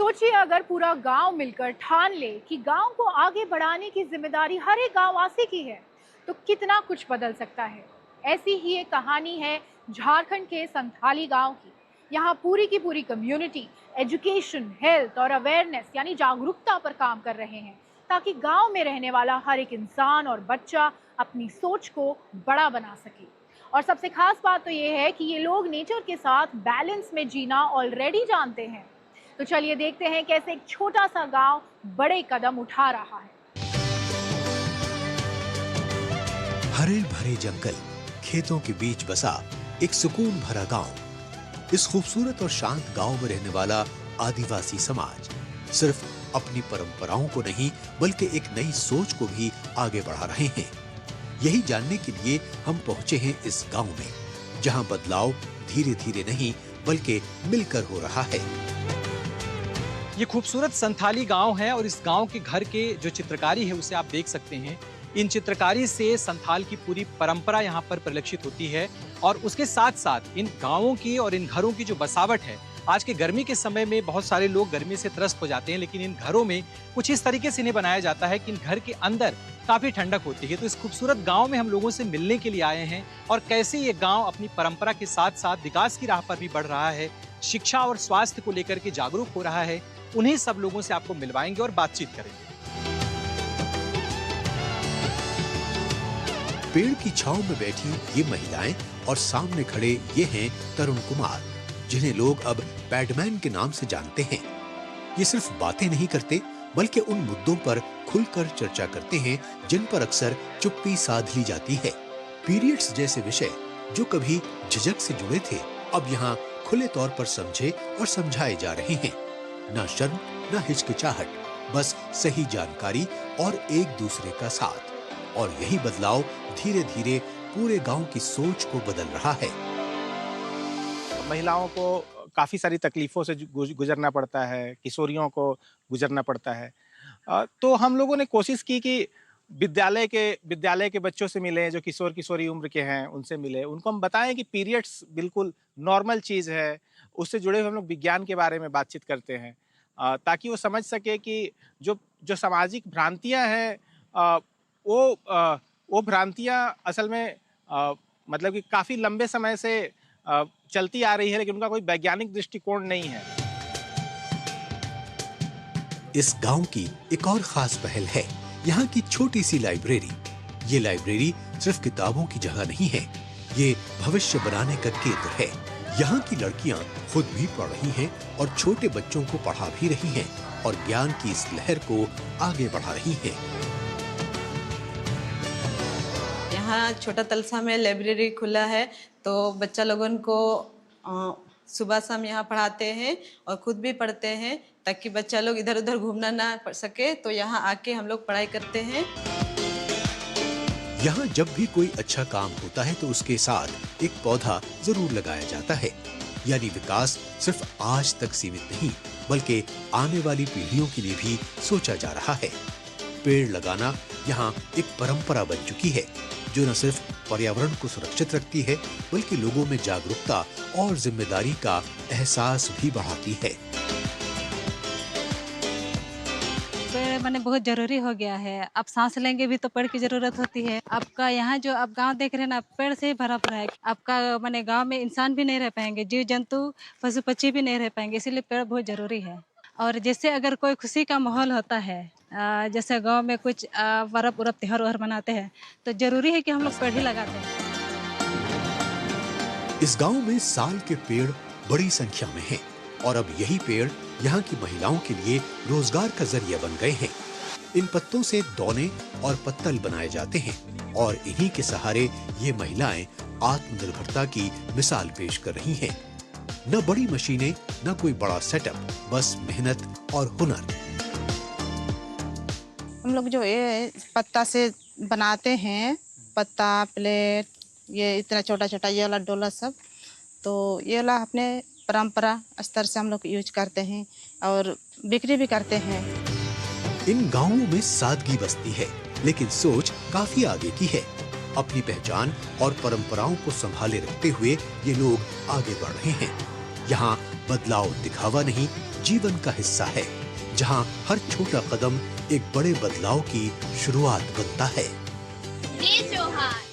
सोचिए अगर पूरा गांव मिलकर ठान ले कि गांव को आगे बढ़ाने की जिम्मेदारी हर एक गांववासी की है, तो कितना कुछ बदल सकता है। ऐसी ही एक कहानी है झारखंड के संथाली गांव की। यहाँ पूरी की पूरी कम्युनिटी एजुकेशन, हेल्थ और अवेयरनेस यानी जागरूकता पर काम कर रहे हैं, ताकि गांव में रहने वाला हर एक इंसान और बच्चा अपनी सोच को बड़ा बना सके। और सबसे खास बात तो ये है कि ये लोग नेचर के साथ बैलेंस में जीना ऑलरेडी जानते हैं। तो चलिए देखते हैं कैसे एक छोटा सा गांव बड़े कदम उठा रहा है। हरे भरे जंगल, खेतों के बीच बसा एक सुकून भरा गांव। इस खूबसूरत और शांत गांव में रहने वाला आदिवासी समाज सिर्फ अपनी परंपराओं को नहीं बल्कि एक नई सोच को भी आगे बढ़ा रहे हैं। यही जानने के लिए हम पहुंचे हैं इस गांव में, जहां बदलाव धीरे धीरे नहीं बल्कि मिलकर हो रहा है। ये खूबसूरत संथाली गांव है और इस गांव के घर के जो चित्रकारी है उसे आप देख सकते हैं। इन चित्रकारी से संथाल की पूरी परंपरा यहाँ पर परिलक्षित होती है और उसके साथ साथ इन गांवों की और इन घरों की जो बसावट है, आज के गर्मी के समय में बहुत सारे लोग गर्मी से त्रस्त हो जाते हैं, लेकिन इन घरों में कुछ इस तरीके से इन्हें बनाया जाता है कि इन घर के अंदर काफी ठंडक होती है। तो इस खूबसूरत गांव में हम लोगों से मिलने के लिए आए हैं और कैसे ये गांव अपनी परंपरा के साथ साथ विकास की राह पर भी बढ़ रहा है, शिक्षा और स्वास्थ्य को लेकर के जागरूक हो रहा है, उन्हीं सब लोगों से आपको मिलवाएंगे और बातचीत करेंगे। पेड़ की छांव में बैठी ये महिलाएं और सामने खड़े ये हैं तरुण कुमार, जिन्हें लोग अब पैडमैन के नाम से जानते हैं। ये सिर्फ बातें नहीं करते बल्कि उन मुद्दों पर खुलकर चर्चा करते हैं जिन पर अक्सर चुप्पी साध ली जाती है। पीरियड्स जैसे विषय जो कभी झिझक से जुड़े थे, अब यहाँ खुले तौर पर समझे और समझाए जा रहे हैं। ना शर्म, ना हिचकिचाहट, बस सही जानकारी और एक दूसरे का साथ। और यही बदलाव धीरे धीरे पूरे गांव की सोच को बदल रहा है। महिलाओं को काफ़ी सारी तकलीफ़ों से गुजरना पड़ता है, किशोरियों को गुजरना पड़ता है। तो हम लोगों ने कोशिश की कि विद्यालय के बच्चों से मिलें, जो किशोर किशोरी उम्र के हैं उनसे मिले, उनको हम बताएं कि पीरियड्स बिल्कुल नॉर्मल चीज़ है। उससे जुड़े हुए हम लोग विज्ञान के बारे में बातचीत करते हैं, ताकि वो समझ सके कि जो सामाजिक भ्रांतियाँ हैं वो भ्रांतियाँ असल में मतलब कि काफ़ी लंबे समय से चलती आ रही है, लेकिन उनका कोई वैज्ञानिक दृष्टिकोण नहीं है। इस गांव की एक और खास पहल है यहाँ की छोटी सी लाइब्रेरी। ये लाइब्रेरी सिर्फ किताबों की जगह नहीं है, ये भविष्य बनाने का केंद्र है। यहाँ की लड़कियाँ खुद भी पढ़ रही हैं और छोटे बच्चों को पढ़ा भी रही हैं और ज्ञान की इस लहर को आगे बढ़ा रही हैं। यहाँ छोटा तलसा में लाइब्रेरी खुला है, तो बच्चा लोगों को सुबह शाम यहाँ पढ़ाते हैं और खुद भी पढ़ते हैं, ताकि बच्चा लोग इधर उधर घूमना ना पड़ सके। तो यहाँ आके हम लोग पढ़ाई करते हैं। यहाँ जब भी कोई अच्छा काम होता है तो उसके साथ एक पौधा जरूर लगाया जाता है। यानी विकास सिर्फ आज तक सीमित नहीं बल्कि आने वाली पीढ़ियों के लिए भी सोचा जा रहा है। पेड़ लगाना यहाँ एक परंपरा बन चुकी है, जो न सिर्फ पर्यावरण को सुरक्षित रखती है बल्कि लोगों में जागरूकता और जिम्मेदारी का एहसास भी बढ़ाती है। पेड़ माने बहुत जरूरी हो गया है। अब सांस लेंगे भी तो पेड़ की जरूरत होती है। आपका यहाँ जो आप गांव देख रहे हैं ना, पेड़ से भरा पड़ा है। आपका माने गांव में इंसान भी नहीं रह पाएंगे, जीव जंतु पशु पक्षी भी नहीं रह पाएंगे, इसीलिए पेड़ बहुत जरूरी है। और जैसे अगर कोई खुशी का माहौल होता है, जैसे गांव में कुछ पर्व उर्व त्योहार वहार मनाते हैं, तो जरूरी है कि हम लोग पेड़ ही लगाते हैं। इस गांव में साल के पेड़ बड़ी संख्या में हैं और अब यही पेड़ यहाँ की महिलाओं के लिए रोजगार का जरिया बन गए हैं। इन पत्तों से दौने और पत्तल बनाए जाते हैं और इन्हीं के सहारे ये महिलाएं आत्मनिर्भरता की मिसाल पेश कर रही हैं। न बड़ी मशीनें, न कोई बड़ा सेटअप, बस मेहनत और हुनर। हम लोग जो ये पत्ता से बनाते हैं, पत्ता, प्लेट, ये इतना छोटा छोटा ये वाला डोला सब, तो ये वाला अपने परंपरा स्तर से हम लोग यूज करते हैं और बिक्री भी करते हैं। इन गांवों में सादगी बसती है, लेकिन सोच काफी आगे की है। अपनी पहचान और परंपराओं को संभाले रखते हुए ये लोग आगे बढ़ रहे हैं। यहाँ बदलाव दिखावा नहीं, जीवन का हिस्सा है, जहां हर छोटा कदम एक बड़े बदलाव की शुरुआत बनता है। ये त्योहार